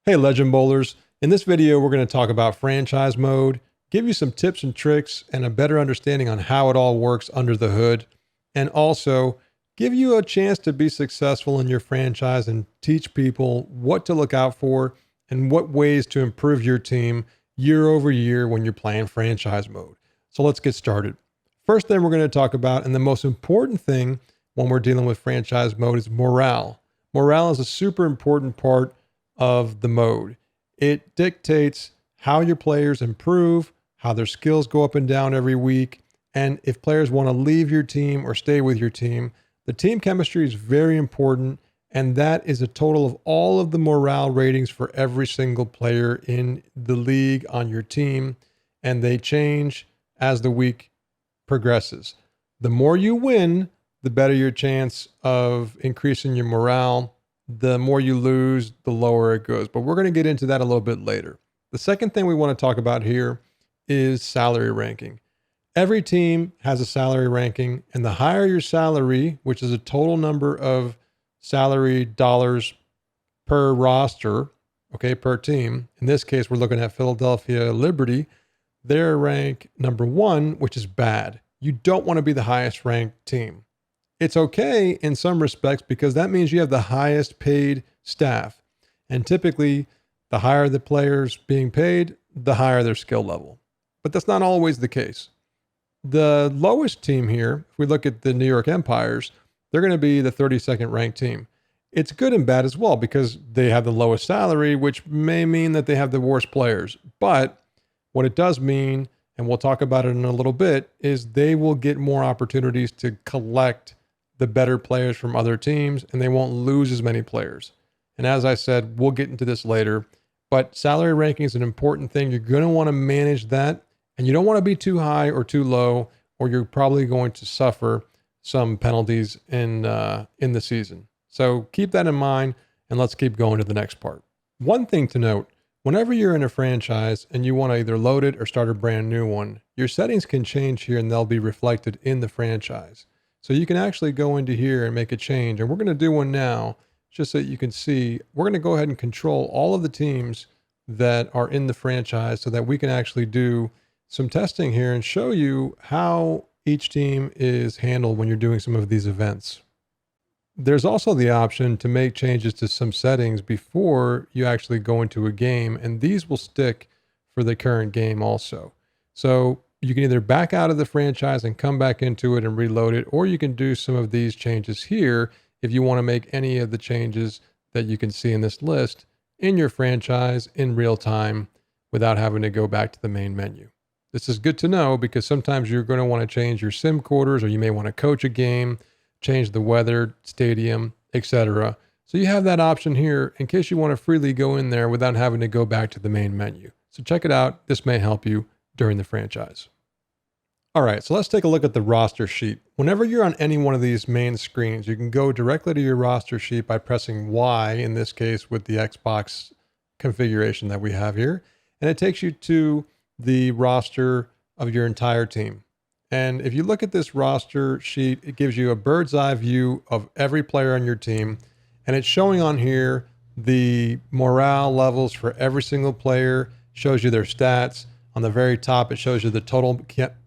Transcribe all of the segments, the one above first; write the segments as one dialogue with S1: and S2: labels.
S1: Hey Legend Bowlers, in this video we're going to talk about franchise mode, give you some tips and tricks and a better understanding on how it all works under the hood, and also give you a chance to be successful in your franchise and teach people what to look out for and what ways to improve your team year over year when you're playing franchise mode. So let's get started. First thing we're going to talk about, and the most important thing when we're dealing with franchise mode, is morale. Morale is a super important part of the mode. It dictates how your players improve, how their skills go up and down every week, and if players want to leave your team or stay with your team. The team chemistry is very important, and that is a total of all of the morale ratings for every single player in the league on your team, and they change as the week progresses. The more you win, the better your chance of increasing your morale. The more you lose, the lower it goes. But we're going to get into that a little bit later. The second thing we want to talk about here is salary ranking. Every team has a salary ranking, and the higher your salary, which is a total number of salary dollars per roster, okay, per team. In this case, we're looking at Philadelphia Liberty. They're rank number 1, which is bad. You don't want to be the highest ranked team. It's okay in some respects because that means you have the highest paid staff. And typically, the higher the players being paid, the higher their skill level. But that's not always the case. The lowest team here, if we look at the New York Empires, they're going to be the 32nd ranked team. It's good and bad as well because they have the lowest salary, which may mean that they have the worst players. But what it does mean, and we'll talk about it in a little bit, is they will get more opportunities to collect the better players from other teams, and they won't lose as many players. And as I said, we'll get into this later, but salary ranking is an important thing. You're going to want to manage that, and you don't want to be too high or too low, or you're probably going to suffer some penalties in the season. So keep that in mind, and let's keep going to the next part. One thing to note, whenever you're in a franchise and you want to either load it or start a brand new one, your settings can change here and they'll be reflected in the franchise. So you can actually go into here and make a change. And we're going to do one now just so that you can see. We're going to go ahead and control all of the teams that are in the franchise so that we can actually do some testing here and show you how each team is handled when you're doing some of these events. There's also the option to make changes to some settings before you actually go into a game, and these will stick for the current game also. So you can either back out of the franchise and come back into it and reload it, or you can do some of these changes here if you want to make any of the changes that you can see in this list in your franchise in real time without having to go back to the main menu. This is good to know because sometimes you're going to want to change your sim quarters, or you may want to coach a game, change the weather, stadium, etc. So you have that option here in case you want to freely go in there without having to go back to the main menu. So check it out. This may help you during the franchise. All right, so let's take a look at the roster sheet. Whenever you're on any one of these main screens, you can go directly to your roster sheet by pressing Y, in this case with the Xbox configuration that we have here, and it takes you to the roster of your entire team. And if you look at this roster sheet, it gives you a bird's eye view of every player on your team, and it's showing on here the morale levels for every single player, shows you their stats. On the very top, it shows you the total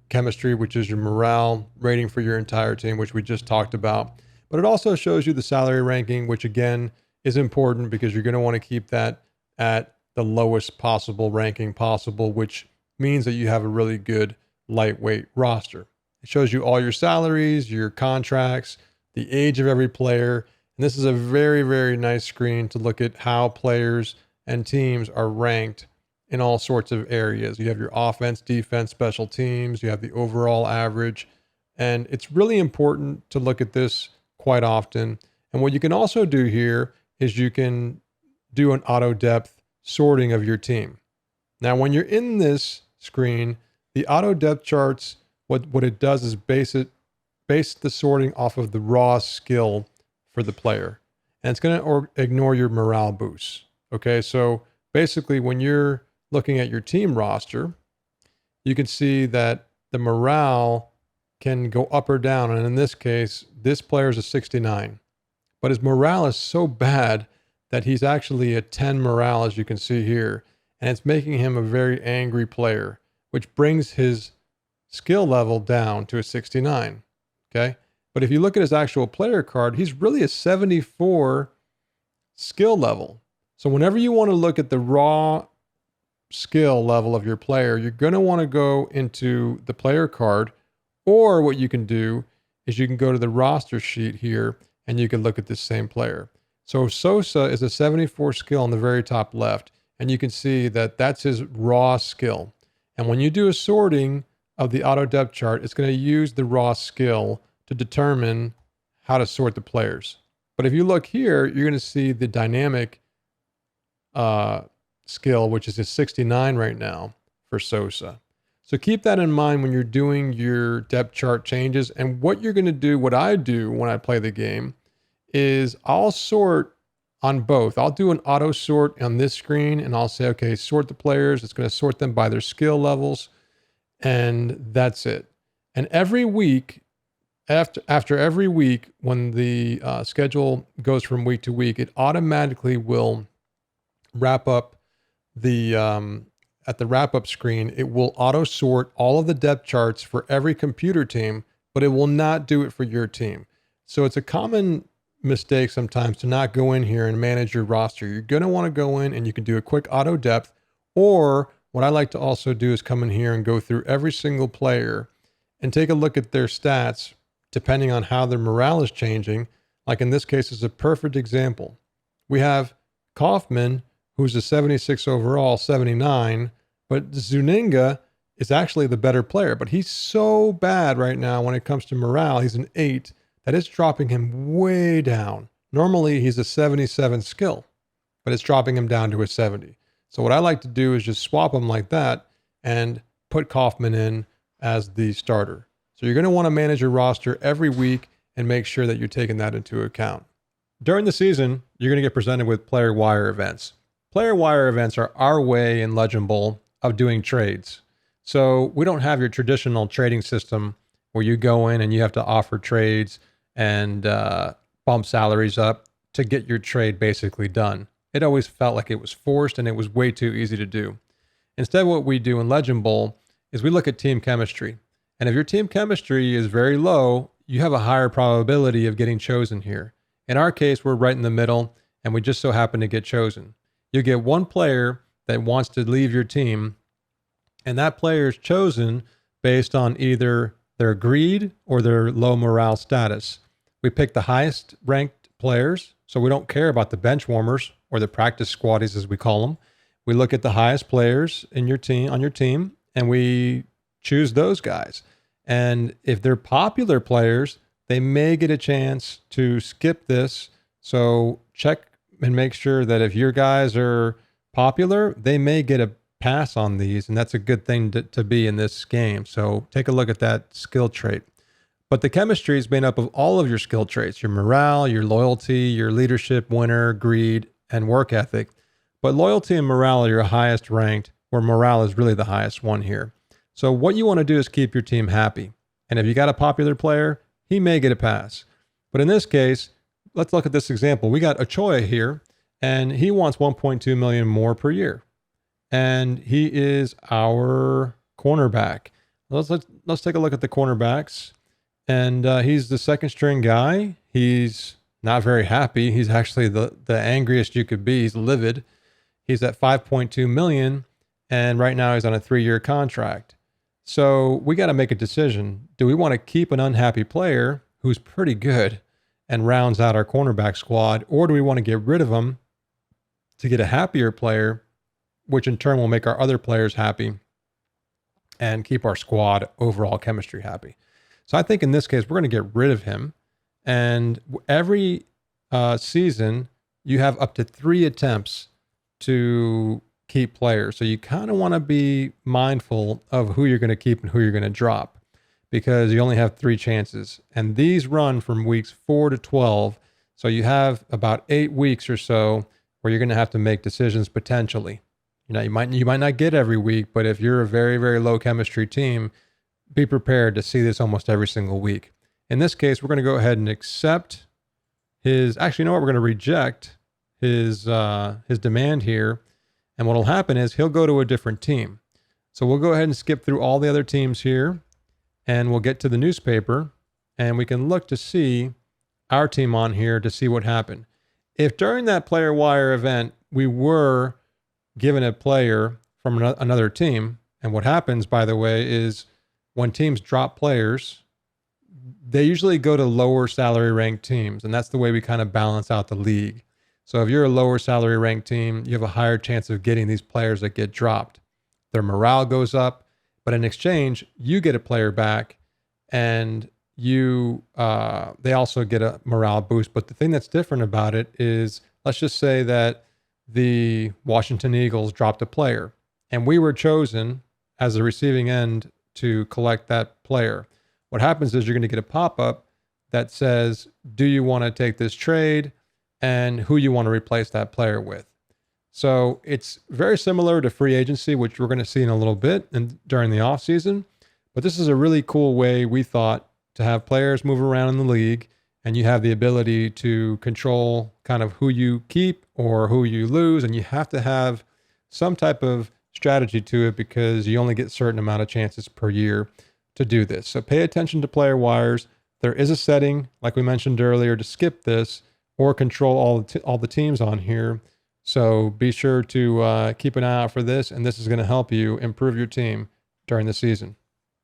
S1: chemistry, which is your morale rating for your entire team, which we just talked about. But it also shows you the salary ranking, which again is important because you're going to want to keep that at the lowest possible ranking possible, which means that you have a really good lightweight roster. It shows you all your salaries, your contracts, the age of every player. And this is a very, very nice screen to look at how players and teams are ranked in all sorts of areas. You have your offense, defense, special teams, you have the overall average, and it's really important to look at this quite often. And what you can also do here is you can do an auto depth sorting of your team. Now, when you're in this screen, the auto depth charts, what it does is base the sorting off of the raw skill for the player. And it's going to ignore your morale boosts. Okay, so basically when you're looking at your team roster, you can see that the morale can go up or down. And in this case, this player is a 69. But his morale is so bad that he's actually a 10 morale, as you can see here. And it's making him a very angry player, which brings his skill level down to a 69. Okay. But if you look at his actual player card, he's really a 74 skill level. So whenever you want to look at the raw skill level of your player, you're going to want to go into the player card, or what you can do is you can go to the roster sheet here and you can look at this same player. So Sosa is a 74 skill on the very top left, and you can see that that's his raw skill. And when you do a sorting of the auto depth chart, it's going to use the raw skill to determine how to sort the players. But if you look here, you're going to see the dynamic skill, which is a 69 right now for Sosa. So keep that in mind when you're doing your depth chart changes. And what you're going to do, what I do when I play the game, is I'll sort on both. I'll do an auto sort on this screen, and I'll say, okay, sort the players. It's going to sort them by their skill levels, and that's it. And every week, after every week, when the schedule goes from week to week, it automatically will wrap up the at the wrap up screen. It will auto sort all of the depth charts for every computer team, but it will not do it for your team. So it's a common mistake sometimes to not go in here and manage your roster. You're going to want to go in and you can do a quick auto depth, or what I like to also do is come in here and go through every single player and take a look at their stats depending on how their morale is changing. Like in this case is a perfect example. We have Kaufman, who's a 76 overall, 79, but Zuninga is actually the better player, but he's so bad right now when it comes to morale. He's an 8. That is dropping him way down. Normally he's a 77 skill, but it's dropping him down to a 70. So what I like to do is just swap him like that and put Kaufman in as the starter. So you're going to want to manage your roster every week and make sure that you're taking that into account. During the season, you're going to get presented with player wire events. Player wire events are our way in Legend Bowl of doing trades. So we don't have your traditional trading system where you go in and you have to offer trades and bump salaries up to get your trade basically done. It always felt like it was forced and it was way too easy to do. Instead, what we do in Legend Bowl is we look at team chemistry. And if your team chemistry is very low, you have a higher probability of getting chosen here. In our case, we're right in the middle and we just so happen to get chosen. You get one player that wants to leave your team, and that player is chosen based on either their greed or their low morale status. We pick the highest ranked players, so we don't care about the bench warmers or the practice squaddies as we call them. We look at the highest players in your team, on your team, and we choose those guys. And if they're popular players, they may get a chance to skip this. So check and make sure that if your guys are popular, they may get a pass on these, and that's a good thing to be in this game. So take a look at that skill trait. But the chemistry is made up of all of your skill traits: your morale, your loyalty, your leadership, winner, greed, and work ethic. But loyalty and morale are your highest ranked, where morale is really the highest one here. So what you want to do is keep your team happy. And if you got a popular player, he may get a pass. But in this case, let's look at this example. We got Ochoa here, and he wants 1.2 million more per year. And he is our cornerback. Let's take a look at the cornerbacks. And he's the second string guy. He's not very happy. He's actually the angriest you could be. He's livid. He's at 5.2 million, and right now he's on a 3-year contract. So we got to make a decision. Do we want to keep an unhappy player who's pretty good and rounds out our cornerback squad, or do we want to get rid of him to get a happier player, which in turn will make our other players happy and keep our squad overall chemistry happy? So I think in this case, we're going to get rid of him. And every season, you have up to 3 attempts to keep players. So you kind of want to be mindful of who you're going to keep and who you're going to drop, because you only have 3 chances. And these run from weeks 4 to 12. So you have about 8 weeks or so where you're going to have to make decisions potentially. You know, you might not get every week, but if you're a very, very low chemistry team, be prepared to see this almost every single week. In this case, we're going to go ahead and accept his, actually, you know what? We're going to reject his demand here. And what will happen is he'll go to a different team. So we'll go ahead and skip through all the other teams here, and we'll get to the newspaper, and we can look to see our team on here to see what happened. If during that player wire event, we were given a player from another team, and what happens, by the way, is when teams drop players, they usually go to lower salary ranked teams, and that's the way we kind of balance out the league. So if you're a lower salary ranked team, you have a higher chance of getting these players that get dropped. Their morale goes up, but in exchange, you get a player back, and they also get a morale boost. But the thing that's different about it is, let's just say that the Washington Eagles dropped a player, and we were chosen as a receiving end to collect that player. What happens is you're going to get a pop-up that says, do you want to take this trade, and who you want to replace that player with. So it's very similar to free agency, which we're going to see in a little bit and during the offseason. But this is a really cool way, we thought, to have players move around in the league, and you have the ability to control kind of who you keep or who you lose. And you have to have some type of strategy to it because you only get a certain amount of chances per year to do this. So pay attention to player wires. There is a setting, like we mentioned earlier, to skip this or control all the teams on here. So be sure to keep an eye out for this, and this is going to help you improve your team during the season.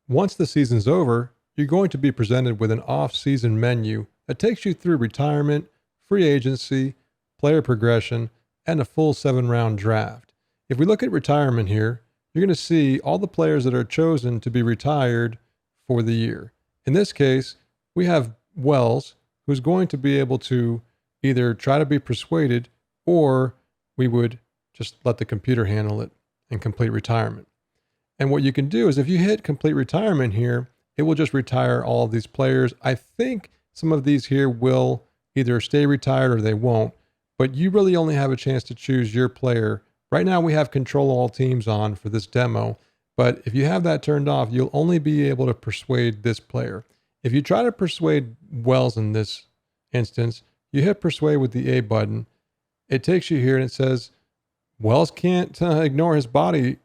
S1: Once the season's over, you're going to be presented with an off-season menu that takes you through retirement, free agency, player progression, and a full 7-round draft. If we look at retirement here, you're going to see all the players that are chosen to be retired for the year. In this case, we have Wells, who's going to be able to either try to be persuaded, or we would just let the computer handle it and complete retirement. And what you can do is if you hit complete retirement here, it will just retire all of these players. I think some of these here will either stay retired or they won't, but you really only have a chance to choose your player. Right now we have control all teams on for this demo, but if you have that turned off, you'll only be able to persuade this player. If you try to persuade Wells in this instance, you hit persuade with the A button. It takes you here and it says, Wells can't ignore his body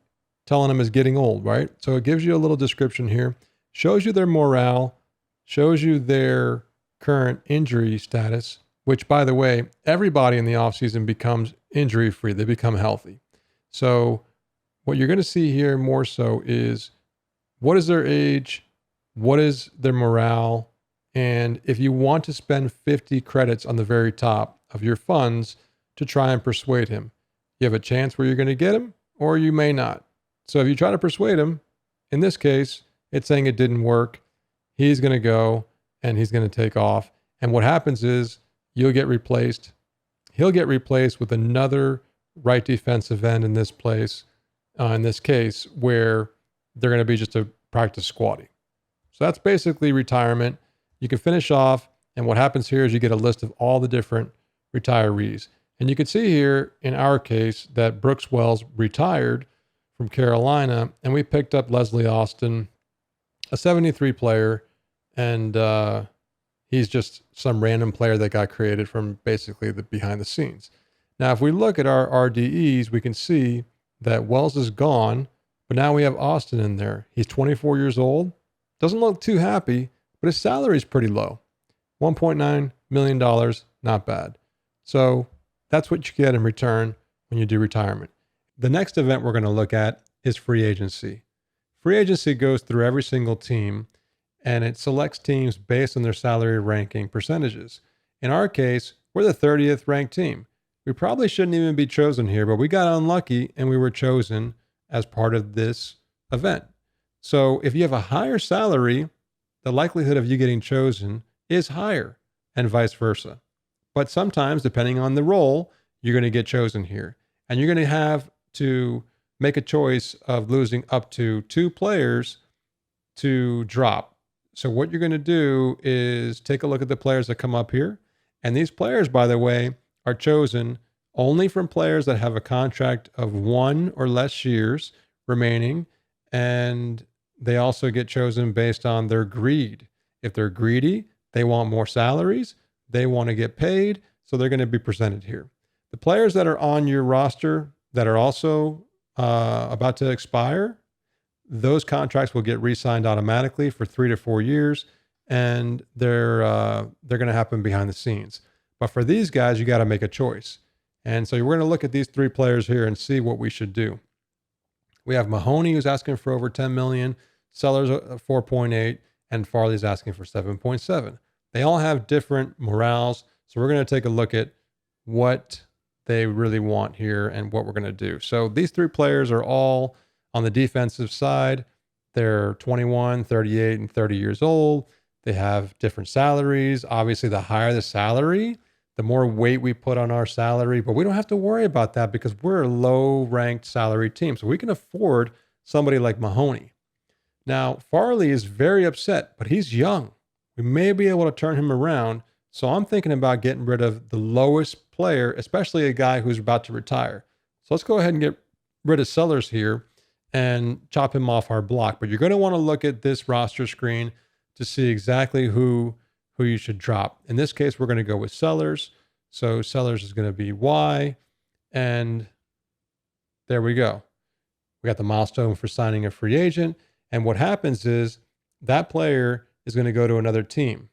S1: telling him he's getting old, right? So it gives you a little description here, shows you their morale, shows you their current injury status, which, by the way, everybody in the offseason becomes injury-free. They become healthy. So what you're going to see here more so is what is their age, what is their morale, and if you want to spend 50 credits on the very top of your funds to try and persuade him, you have a chance where you're going to get him or you may not. So if you try to persuade him, in this case, it's saying it didn't work. He's going to go and he's going to take off. And what happens is you'll get replaced. He'll get replaced with another right defensive end in this case, where they're going to be just a practice squatty. So that's basically retirement. You can finish off. And what happens here is you get a list of all the different retirees. And you can see here in our case that Brooks Wells retired from Carolina, and we picked up Leslie Austin, a 73 player, and he's just some random player that got created from basically the behind the scenes. Now, if we look at our RDEs, we can see that Wells is gone, but now we have Austin in there. He's 24 years old, doesn't look too happy, but his salary is pretty low. $1.9 million, not bad. So that's what you get in return when you do retirement. The next event we're going to look at is free agency. Free agency goes through every single team, and it selects teams based on their salary ranking percentages. In our case, we're the 30th ranked team. We probably shouldn't even be chosen here, but we got unlucky and we were chosen as part of this event. So if you have a higher salary, the likelihood of you getting chosen is higher, and vice versa. But sometimes, depending on the role, you're going to get chosen here. And you're going to have to make a choice of losing up to 2 players to drop. So what you're going to do is take a look at the players that come up here. And these players, by the way, are chosen only from players that have a contract of 1 or less years remaining. And they also get chosen based on their greed. If they're greedy, they want more salaries, they want to get paid, so they're going to be presented here. The players that are on your roster that are also about to expire, those contracts will get re-signed automatically for 3 to 4 years, and they're going to happen behind the scenes. But for these guys, you got to make a choice. And so we're going to look at these 3 players here and see what we should do. We have Mahoney, who's asking for over 10 million, Sellers 4.8, and Farley's asking for 7.7. They all have different morales, so we're going to take a look at what they really want here and what we're going to do. So these 3 players are all on the defensive side. They're 21, 38, and 30 years old. They have different salaries. Obviously, the higher the salary, the more weight we put on our salary, but we don't have to worry about that because we're a low-ranked salary team. So we can afford somebody like Mahoney. Now, Farley is very upset, but he's young. We may be able to turn him around. So I'm thinking about getting rid of the lowest player, especially a guy who's about to retire. So let's go ahead and get rid of Sellers here and chop him off our block. But you're going to want to look at this roster screen to see exactly who you should drop. In this case, we're going to go with Sellers. So Sellers is going to be Y. And there we go. We got the milestone for signing a free agent. And what happens is that player is going to go to another team.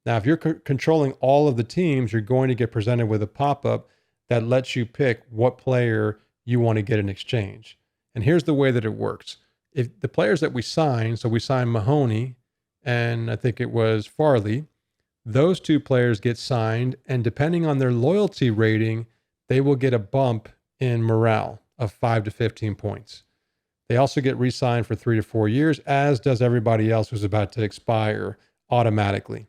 S1: Now, if you're controlling all of the teams, you're going to get presented with a pop-up that lets you pick what player you want to get in exchange. And here's the way that it works. If the players that we sign, so we signed Mahoney, and I think it was Farley, those 2 players get signed, and depending on their loyalty rating, they will get a bump in morale of 5 to 15 points. They also get re-signed for 3 to 4 years, as does everybody else who's about to expire automatically.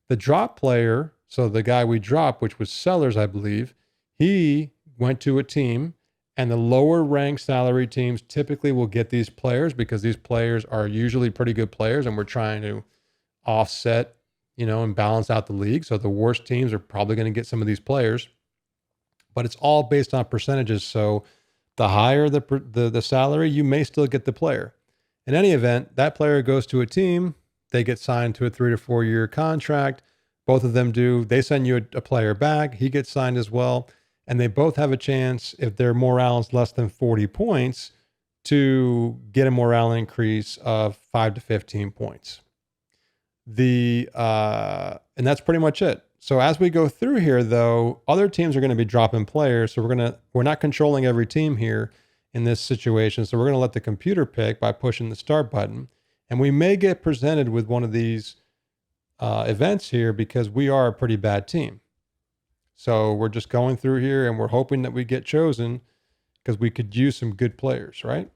S1: The drop player, so the guy we dropped, which was Sellers, I believe, he went to a team, and the lower ranked salary teams typically will get these players because these players are usually pretty good players, and we're trying to offset, and balance out the league. So the worst teams are probably going to get some of these players, but it's all based on percentages. So the higher the salary, you may still get the player. In any event, that player goes to a team. They get signed to a 3 to 4 year contract. Both of them do. They send you a player back. He gets signed as well. And they both have a chance, if their morale is less than 40 points, to get a morale increase of 5 to 15 points. And that's pretty much it. So as we go through here, though, other teams are going to be dropping players. So we're not controlling every team here in this situation. So we're going to let the computer pick by pushing the start button. And we may get presented with one of these events here because we are a pretty bad team. So we're just going through here and we're hoping that we get chosen because we could use some good players, right?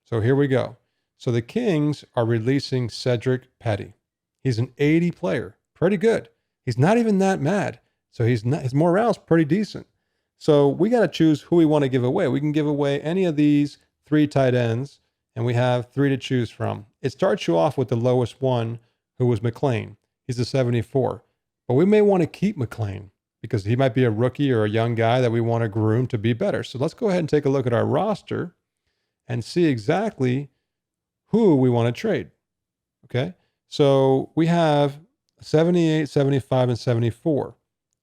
S1: So here we go. So the Kings are releasing Cedric Petty. He's an 80 player, pretty good. He's not even that mad. So his morale's pretty decent. So we got to choose who we want to give away. We can give away any of these 3 tight ends, and we have 3 to choose from. It starts you off with the lowest one, who was McLean. He's a 74. But we may want to keep McLean because he might be a rookie or a young guy that we want to groom to be better. So let's go ahead and take a look at our roster and see exactly who we want to trade. Okay. So we have 78, 75, and 74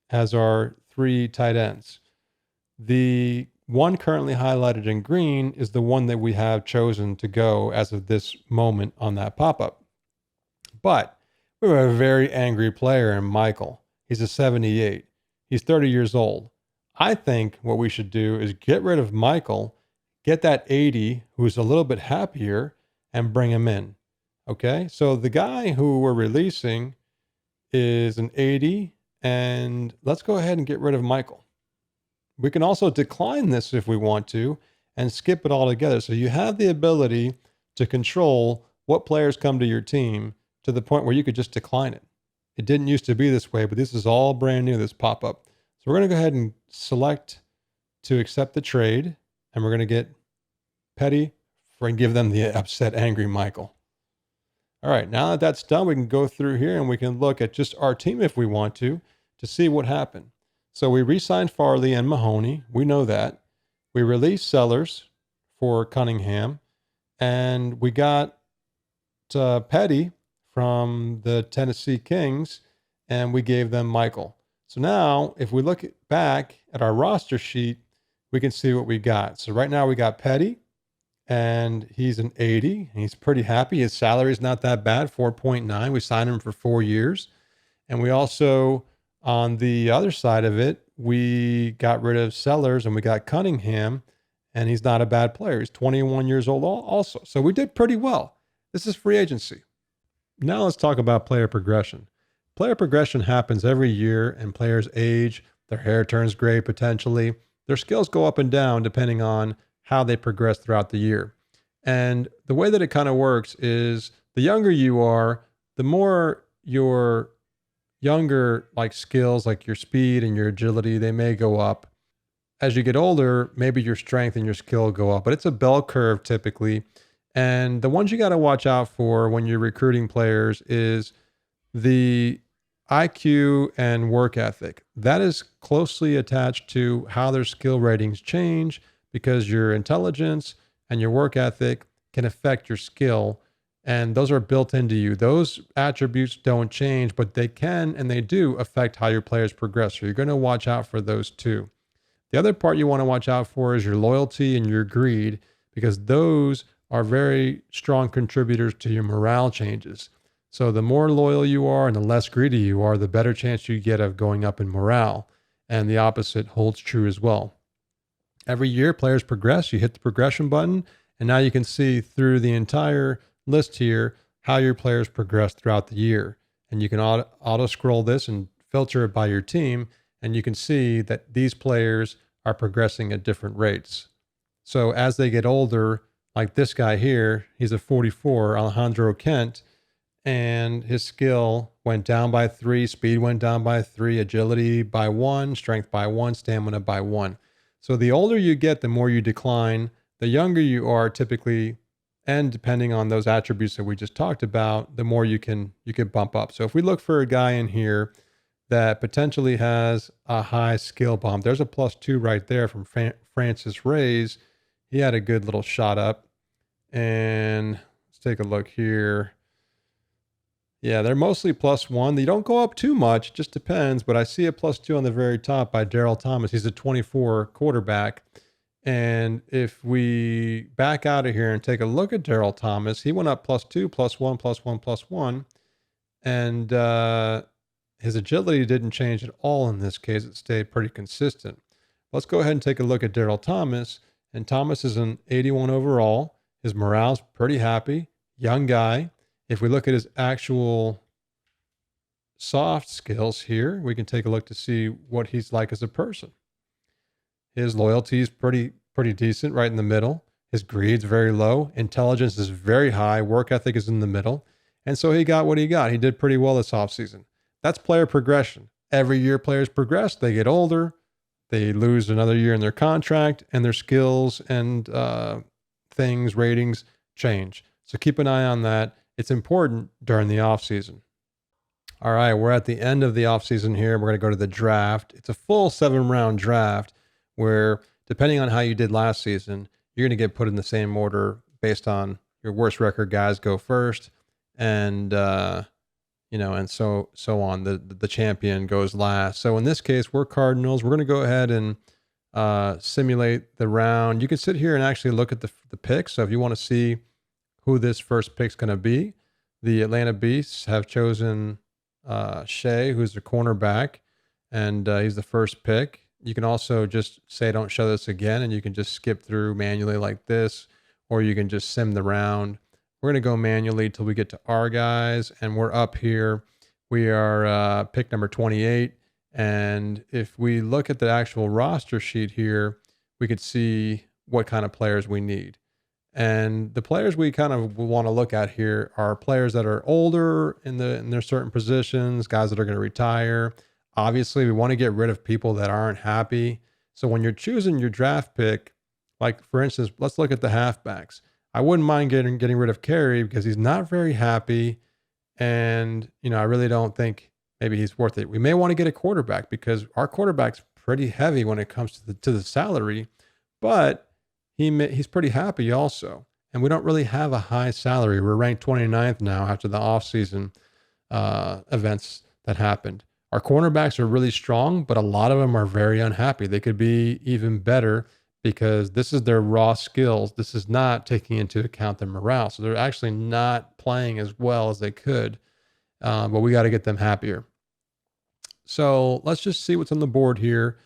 S1: as our 3 tight ends. The one currently highlighted in green is the one that we have chosen to go as of this moment on that pop-up. But we have a very angry player in Michael. He's a 78. He's 30 years old. I think what we should do is get rid of Michael, get that 80 who's a little bit happier, and bring him in. Okay, so the guy who we're releasing is an 80, and let's go ahead and get rid of Michael. We can also decline this if we want to and skip it all together. So you have the ability to control what players come to your team to the point where you could just decline it. It didn't used to be this way, but this is all brand new, this pop-up. So we're going to go ahead and select to accept the trade, and we're going to get Petty and give them the upset, angry Michael. All right, now that that's done, we can go through here and we can look at just our team if we want to see what happened. So we re-signed Farley and Mahoney. We know that. We released Sellers for Cunningham, and we got Petty from the Tennessee Kings, and we gave them Michael. So now if we look back at our roster sheet, we can see what we got. So right now we got Petty, and he's an 80. And he's pretty happy. His salary is not that bad, 4.9. We signed him for 4 years. And we also, on the other side of it, we got rid of Sellers and we got Cunningham, and he's not a bad player. He's 21 years old also. So we did pretty well. This is free agency. Now let's talk about player progression. Player progression happens every year, and players age, their hair turns gray potentially. Their skills go up and down depending on how they progress throughout the year. And the way that it kind of works is the younger you are, the more your younger like skills, like your speed and your agility, they may go up. As you get older, maybe your strength and your skill go up, but it's a bell curve typically. And the ones you got to watch out for when you're recruiting players is the IQ and work ethic. That is closely attached to how their skill ratings change, because your intelligence and your work ethic can affect your skill, and those are built into you. Those attributes don't change, but they can and they do affect how your players progress. So you're going to watch out for those too. The other part you want to watch out for is your loyalty and your greed, because those are very strong contributors to your morale changes. So the more loyal you are and the less greedy you are, the better chance you get of going up in morale. And the opposite holds true as well. Every year, players progress. You hit the progression button, and now you can see through the entire list here how your players progress throughout the year. And you can auto scroll this and filter it by your team, and you can see that these players are progressing at different rates. So as they get older, like this guy here, he's a 44, Alejandro Kent, and his skill went down by 3, speed went down by 3, agility by 1, strength by 1, stamina by 1. So the older you get, the more you decline. The younger you are typically, and depending on those attributes that we just talked about, the more you can bump up. So if we look for a guy in here that potentially has a high skill bump, there's a +2 right there from Francis Reyes. He had a good little shot up. And let's take a look here. Yeah, they're mostly +1. They don't go up too much, just depends. But I see a +2 on the very top by Daryl Thomas. He's a 24 quarterback. And if we back out of here and take a look at Daryl Thomas, he went up +2, +1, +1, +1. And his agility didn't change at all in this case. It stayed pretty consistent. Let's go ahead and take a look at Daryl Thomas. And Thomas is an 81 overall. His morale's pretty happy. Young guy. If we look at his actual soft skills here, we can take a look to see what he's like as a person. His loyalty is pretty decent, right in the middle. His greed's very low. Intelligence is very high. Work ethic is in the middle. And so he got what he got. He did pretty well this offseason. That's player progression. Every year players progress. They get older. They lose another year in their contract, and their skills and ratings change. So keep an eye on that. It's important during the off season. All right, we're at the end of the off season here. We're going to go to the draft. It's a full 7-round draft where, depending on how you did last season, you're going to get put in the same order based on your worst record guys go first, and and so on. The champion goes last. So in this case, we're Cardinals. We're going to go ahead and simulate the round. You can sit here and actually look at the picks. So if you want to see who this first pick's going to be, the Atlanta Beasts have chosen Shea, who's the cornerback, and he's the first pick. You can also just say, don't show this again, and you can just skip through manually like this, or you can just sim the round. We're going to go manually till we get to our guys, and we're up here. We are pick number 28, and if we look at the actual roster sheet here, we could see what kind of players we need. And the players we kind of want to look at here are players that are older in their certain positions, guys that are going to retire. Obviously, we want to get rid of people that aren't happy. So when you're choosing your draft pick, like for instance, let's look at the halfbacks. I wouldn't mind getting rid of Carey because he's not very happy. And, I really don't think maybe he's worth it. We may want to get a quarterback because our quarterback's pretty heavy when it comes to the salary, but he's pretty happy also. And we don't really have a high salary. We're ranked 29th now after the offseason events that happened. Our cornerbacks are really strong, but a lot of them are very unhappy. They could be even better because this is their raw skills. This is not taking into account their morale. So they're actually not playing as well as they could, but we got to get them happier. So let's just see what's on the board here.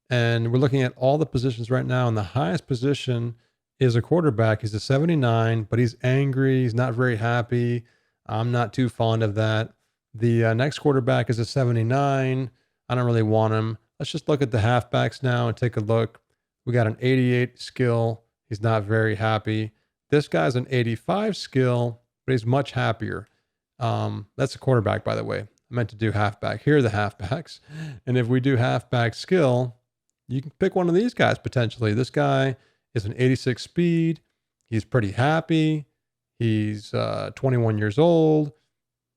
S1: And we're looking at all the positions right now. And the highest position is a quarterback. He's a 79, but he's angry. He's not very happy. I'm not too fond of that. The next quarterback is a 79. I don't really want him. Let's just look at the halfbacks now and take a look. We got an 88 skill. He's not very happy. This guy's an 85 skill, but he's much happier. That's a quarterback, by the way. I meant to do halfback. Here are the halfbacks. And if we do halfback skill, you can pick one of these guys potentially. This guy is an 86 speed. He's pretty happy. He's 21 years old.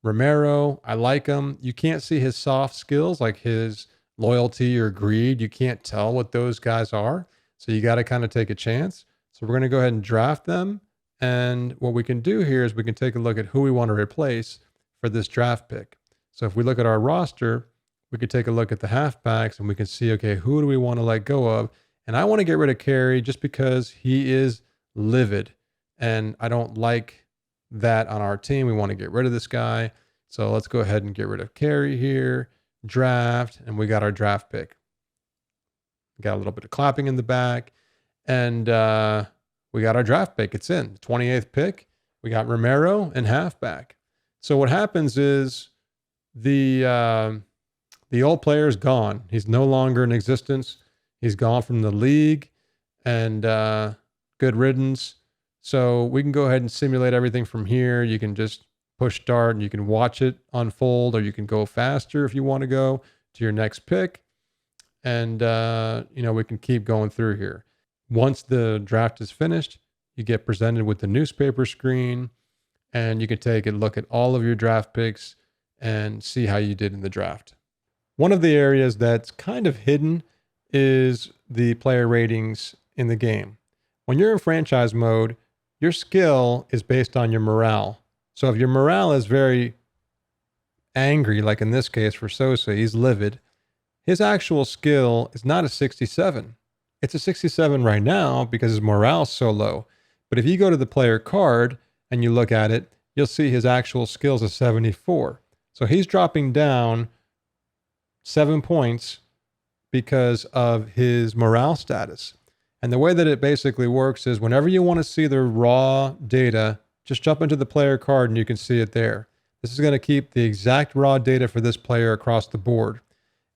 S1: Romero, I like him. You can't see his soft skills like his loyalty or greed. You can't tell what those guys are. So you got to kind of take a chance. So we're going to go ahead and draft them. And what we can do here is we can take a look at who we want to replace for this draft pick. So if we look at our roster, we could take a look at the halfbacks and we can see, okay, who do we want to let go of? And I want to get rid of Carey just because he is livid. And I don't like that on our team. We want to get rid of this guy. So let's go ahead and get rid of Carey here, draft, and we got our draft pick. Got a little bit of clapping in the back. And we got our draft pick. It's in. 28th pick. We got Romero and halfback. So what happens is the old player is gone. He's no longer in existence. He's gone from the league, and good riddance. So we can go ahead and simulate everything from here. You can just push start and you can watch it unfold, or you can go faster if you want to go to your next pick. And, we can keep going through here. Once the draft is finished, you get presented with the newspaper screen, and you can take a look at all of your draft picks and see how you did in the draft. One of the areas that's kind of hidden is the player ratings in the game. When you're in franchise mode, your skill is based on your morale. So if your morale is very angry, like in this case for Sosa, he's livid, his actual skill is not a 67. It's a 67 right now because his morale is so low. But if you go to the player card and you look at it, you'll see his actual skills is 74. So he's dropping down 7 points because of his morale status. And the way that it basically works is whenever you want to see the raw data, just jump into the player card and you can see it there. This is going to keep the exact raw data for this player across the board.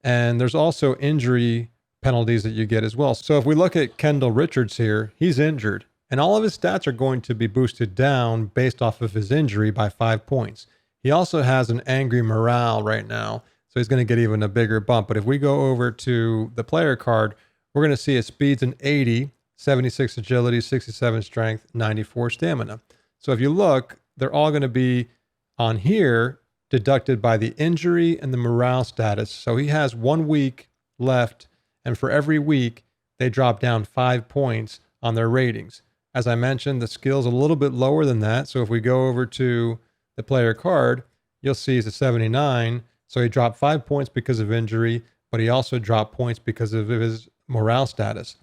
S1: And there's also injury penalties that you get as well. So if we look at Kendall Richards here, he's injured. And all of his stats are going to be boosted down based off of his injury by 5 points. He also has an angry morale right now, so he's going to get even a bigger bump. But if we go over to the player card, we're going to see his speed's an 80, 76 agility, 67 strength, 94 stamina. So if you look, they're all going to be on here deducted by the injury and the morale status. So he has 1 week left, and for every week, they drop down 5 points on their ratings. As I mentioned, the skill's a little bit lower than that. So if we go over to the player card, you'll see he's a 79. So he dropped 5 points because of injury, but he also dropped points because of his morale status.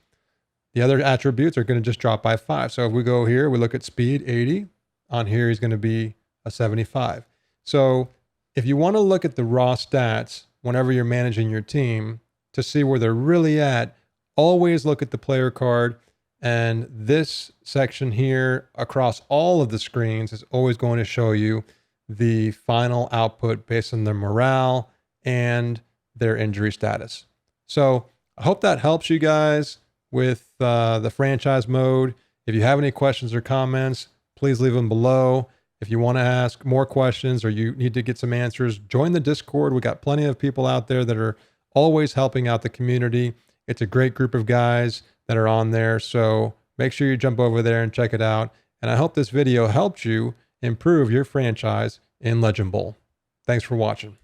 S1: The other attributes are going to just drop by 5. So if we go here, we look at speed, 80. On here, he's going to be a 75. So if you want to look at the raw stats whenever you're managing your team to see where they're really at, always look at the player card. And this section here across all of the screens is always going to show you the final output based on their morale and their injury status. So I hope that helps you guys with the franchise mode. If you have any questions or comments, please leave them below. If you want to ask more questions or you need to get some answers, join the Discord. We got plenty of people out there that are always helping out the community. It's a great group of guys that are on there. So make sure you jump over there and check it out. And I hope this video helped you improve your franchise in Legend Bowl. Thanks for watching.